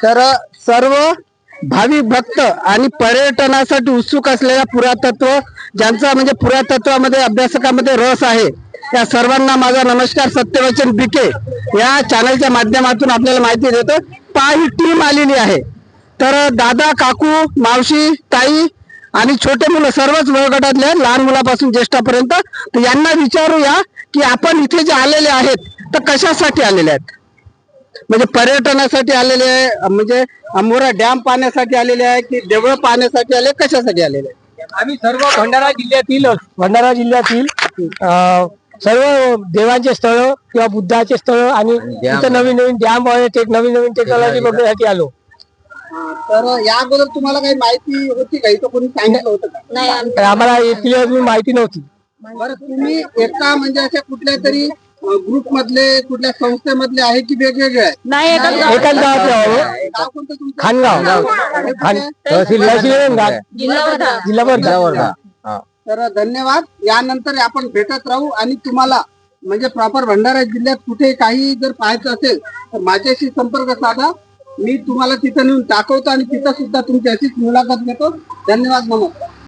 तर सर्व भाविक भक्त आणि पर्यटनासाठी उत्सुक असलेल्या पुरातत्व ज्यांचा म्हणजे पुरातत्वामध्ये अभ्यासकामध्ये रस आहे त्या सर्वांना माझा नमस्कार. सत्यवचन बीके या चॅनलच्या माध्यमातून आपल्याला माहिती देतो. पहा ही टीम आलेली आहे. तर दादा, काकू, मावशी, ताई आणि छोटे मुलं सर्वच वयोगटातले लहान मुलापासून ज्येष्ठापर्यंत. तर यांना विचारूया की आपण इथे जे आलेले आहेत तर कशासाठी आलेले आहेत. म्हणजे पर्यटनासाठी आलेले आहे, म्हणजे अंबोरा डॅम पाहण्यासाठी आलेले आहे की देवळं पाहण्यासाठी आले, कशासाठी आलेले आहे. आम्ही सर्व भंडारा जिल्ह्यातील सर्व देवांचे स्थळ किंवा बुद्धाचे स्थळ आणि तिथं नवीन नवीन डॅम नवीन नवीन टेक्नॉलॉजी बघण्यासाठी आलो. तर या अगोदर तुम्हाला काही माहिती होती का, इथं कोणी सांगितलं होतं का? नाही, आम्हाला इथली अजून माहिती नव्हती. बरं, तुम्ही एका म्हणजे अशा कुठल्या तरी ग्रुप मधले, कुठल्या संस्थेमधले आहे की वेगवेगळे आहे? नाही, एकाच गावातले आहो. गाव कोणतं तुमचं? खानगाव, जिल्हा वर्धा. तर धन्यवाद. यानंतर आपण भेटत राहू आणि तुम्हाला म्हणजे प्रॉपर भंडारा जिल्ह्यात कुठे काही जर पाहायचं असेल तर माझ्याशी संपर्क साधा. मी तुम्हाला तिथं नेऊन दाखवतो आणि तिथं सुद्धा तुमची अशीच मुलाखत घेतो. धन्यवाद, नमस्कार.